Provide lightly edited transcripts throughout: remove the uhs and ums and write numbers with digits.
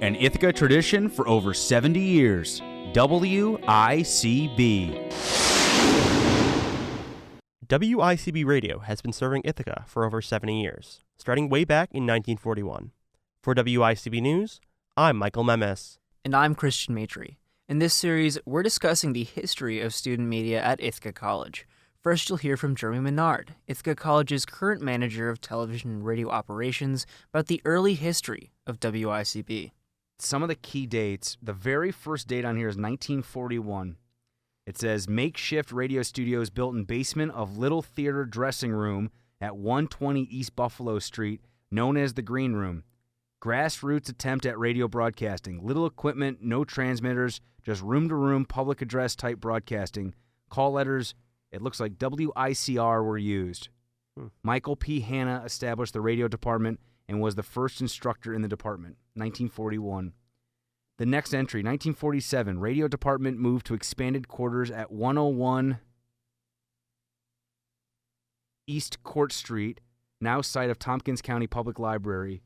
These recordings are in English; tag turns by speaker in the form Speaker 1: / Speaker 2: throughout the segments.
Speaker 1: An Ithaca tradition for over 70 years. WICB.
Speaker 2: WICB Radio has been serving Ithaca for over 70 years, starting way back in 1941. For WICB News, I'm Michael Memis.
Speaker 3: And I'm Christian Maitre. In this series, we're discussing the history of student media at Ithaca College. First, you'll hear from Jeremy Menard, Ithaca College's current manager of television and radio operations, about the early history of WICB.
Speaker 1: Some of the key dates. The very first date on here is 1941. It says, makeshift radio studios built in basement of Little Theater dressing room at 120 East Buffalo Street, known as the Green Room. Grassroots attempt at radio broadcasting. Little equipment, no transmitters, just room-to-room public address type broadcasting. Call letters, it looks like WICR were used. Michael P. Hanna established the radio department and was the first instructor in the department, 1941. The next entry, 1947, radio department moved to expanded quarters at 101 East Court Street, now site of Tompkins County Public Library,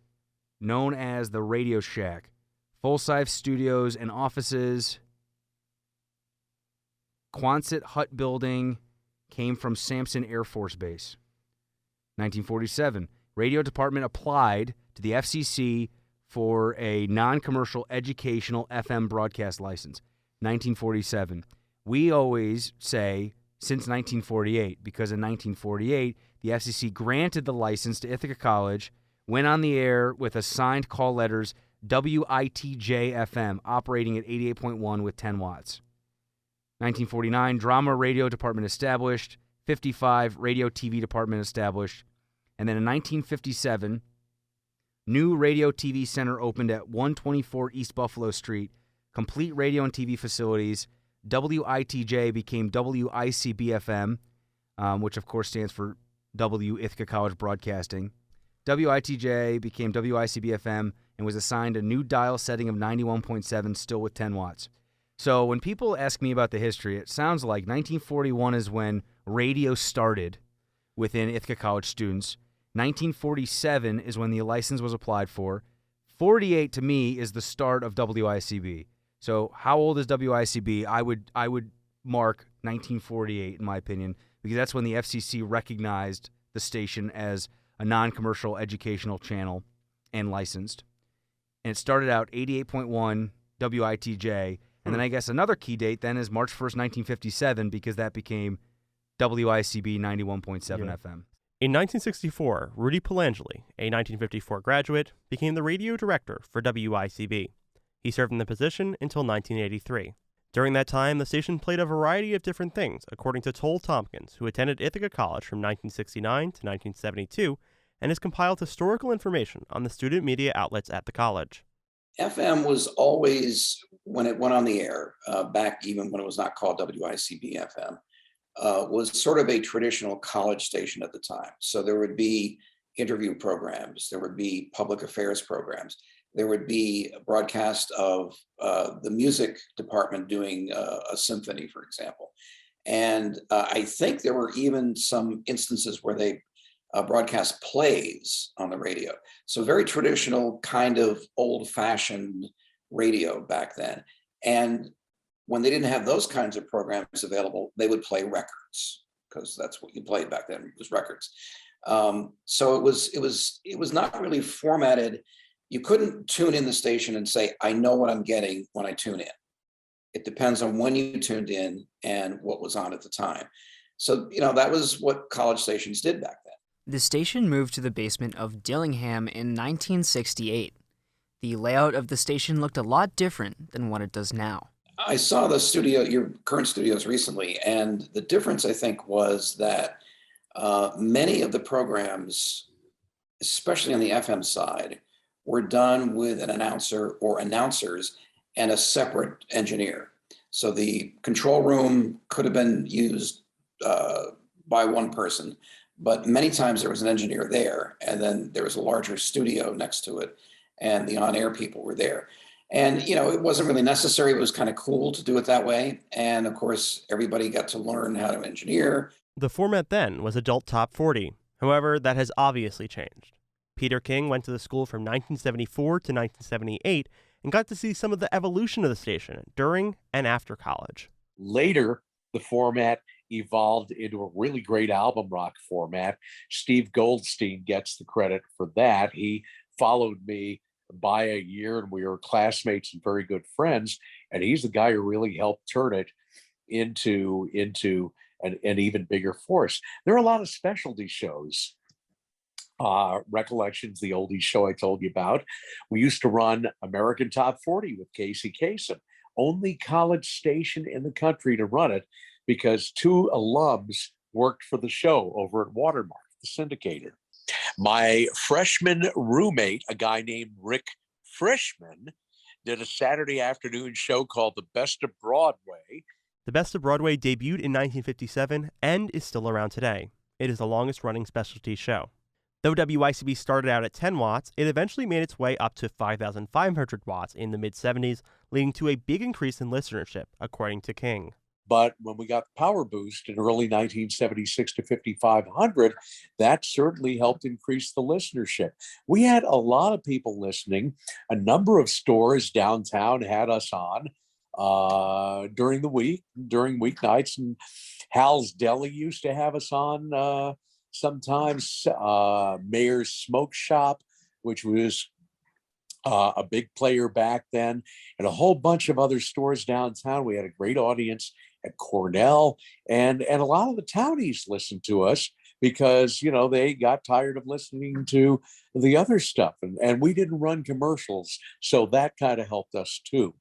Speaker 1: known as the Radio Shack. Full-size studios and offices. Quonset hut building came from Sampson Air Force Base. 1947, radio department applied to the FCC for a non-commercial educational FM broadcast license. 1947. We always say since 1948, because in 1948, the FCC granted the license to Ithaca College, went on the air with assigned call letters WITJ-FM, operating at 88.1 with 10 watts. 1949, drama radio department established. 55, radio TV department established. And then in 1957, new radio TV center opened at 124 East Buffalo Street, complete radio and TV facilities. WITJ became WICB-FM, which of course stands for W Ithaca College Broadcasting. WITJ became WICB-FM and was assigned a new dial setting of 91.7, still with 10 watts. So when people ask me about the history, it sounds like 1941 is when radio started within Ithaca College students. 1947 is when the license was applied for. 48 to me is the start of WICB. So how old is WICB? I would mark 1948 in my opinion, because that's when the FCC recognized the station as a non-commercial educational channel and licensed. And it started out 88.1 WITJ. And then I guess another key date then is March 1st, 1957, because that became WICB 91.7 FM.
Speaker 2: In 1964, Rudy Pelangeli, a 1954 graduate, became the radio director for WICB. He served in the position until 1983. During that time, the station played a variety of different things, according to Toll Tompkins, who attended Ithaca College from 1969 to 1972 and has compiled historical information on the student media outlets at the college.
Speaker 4: FM was always, when it went on the air, back even when it was not called WICB-FM, was sort of a traditional college station at the time. So there would be interview programs, there would be public affairs programs, there would be a broadcast of the music department doing a symphony, for example. And I think there were even some instances where they broadcast plays on the radio. So very traditional, kind of old-fashioned radio back then. And when they didn't have those kinds of programs available, they would play records, because that's what you played back then, was records. So it was not really formatted. You couldn't tune in the station and say, I know what I'm getting when I tune in. It depends on when you tuned in and what was on at the time. So, that was what college stations did back then.
Speaker 3: The station moved to the basement of Dillingham in 1968. The layout of the station looked a lot different than what it does now.
Speaker 4: I saw the studio, your current studios, recently, and the difference, I think, was that many of the programs, especially on the FM side, were done with an announcer or announcers and a separate engineer. So the control room could have been used by one person, but many times there was an engineer there, and then there was a larger studio next to it, and the on-air people were there. And, it wasn't really necessary. It was kind of cool to do it that way. And of course, everybody got to learn how to engineer.
Speaker 2: The format then was Adult Top 40. However, that has obviously changed. Peter King went to the school from 1974 to 1978 and got to see some of the evolution of the station during and after college.
Speaker 5: Later, the format evolved into a really great album rock format. Steve Goldstein gets the credit for that. He followed me by a year, and we were classmates and very good friends. And he's the guy who really helped turn it into an even bigger force. There are a lot of specialty shows. Recollections, the oldies show I told you about. We used to run American Top 40 with Casey Kasem, only college station in the country to run it, because two alums worked for the show over at Watermark, the syndicator. My freshman roommate, a guy named Rick Frischman, did a Saturday afternoon show called The Best of Broadway.
Speaker 2: The Best of Broadway debuted in 1957 and is still around today. It is the longest-running specialty show. Though WICB started out at 10 watts, it eventually made its way up to 5,500 watts in the mid-70s, leading to a big increase in listenership, according to King.
Speaker 5: But when we got the power boost in early 1976 to 5,500, that certainly helped increase the listenership. We had a lot of people listening. A number of stores downtown had us on during the week, during weeknights. And Hal's Deli used to have us on sometimes. Mayor's Smoke Shop, which was a big player back then, and a whole bunch of other stores downtown. We had a great audience at Cornell, and a lot of the townies listened to us because, you know, they got tired of listening to the other stuff, and we didn't run commercials, so that kind of helped us too.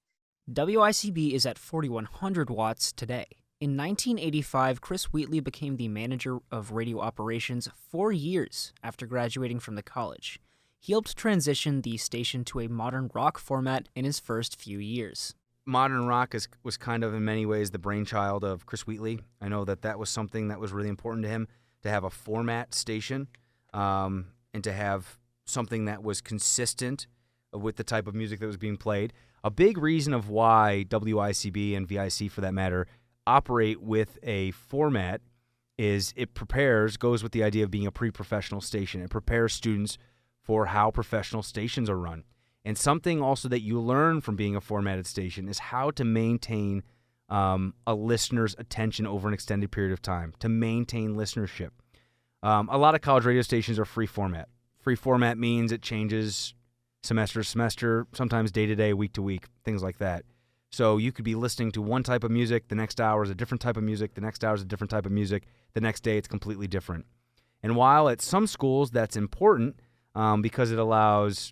Speaker 3: WICB is at 4,100 watts today. In 1985, Chris Wheatley became the manager of radio operations 4 years after graduating from the college. He helped transition the station to a modern rock format in his first few years.
Speaker 1: Modern rock was kind of in many ways the brainchild of Chris Wheatley. I know that was something that was really important to him, to have a format station and to have something that was consistent with the type of music that was being played. A big reason of why WICB and VIC, for that matter, operate with a format is it goes with the idea of being a pre-professional station. It prepares students for how professional stations are run. And something also that you learn from being a formatted station is how to maintain a listener's attention over an extended period of time, to maintain listenership. A lot of college radio stations are free format. Free format means it changes semester to semester, sometimes day to day, week to week, things like that. So you could be listening to one type of music, the next hour is a different type of music, the next hour is a different type of music, the next day it's completely different. And while at some schools that's important because it allows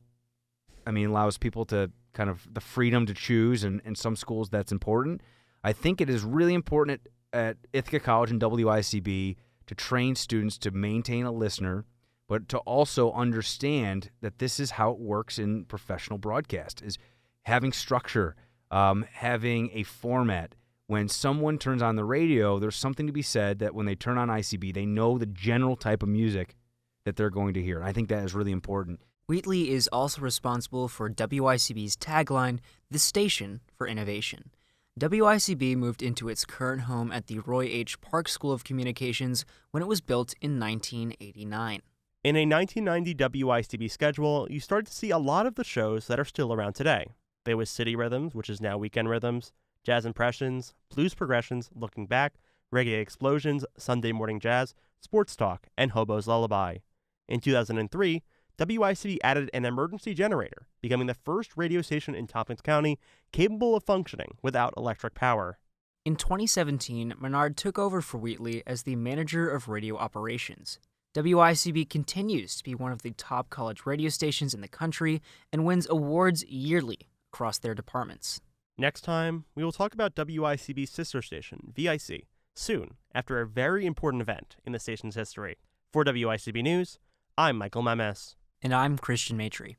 Speaker 1: people to kind of the freedom to choose, and in some schools that's important, I think it is really important at Ithaca College and WICB to train students to maintain a listener, but to also understand that this is how it works in professional broadcast, is having structure, having a format. When someone turns on the radio, there's something to be said that when they turn on ICB, they know the general type of music that they're going to hear. And I think that is really important.
Speaker 3: Wheatley is also responsible for WICB's tagline, "The Station for Innovation." WICB moved into its current home at the Roy H. Park School of Communications when it was built in 1989.
Speaker 2: In a 1990 WICB schedule, you start to see a lot of the shows that are still around today. There was City Rhythms, which is now Weekend Rhythms, Jazz Impressions, Blues Progressions, Looking Back, Reggae Explosions, Sunday Morning Jazz, Sports Talk, and Hobo's Lullaby. In 2003, WICB added an emergency generator, becoming the first radio station in Tompkins County capable of functioning without electric power.
Speaker 3: In 2017, Menard took over for Wheatley as the manager of radio operations. WICB continues to be one of the top college radio stations in the country and wins awards yearly across their departments.
Speaker 2: Next time, we will talk about WICB's sister station, VIC, soon after a very important event in the station's history. For WICB News, I'm Michael Memis.
Speaker 3: And I'm Christian Maitre.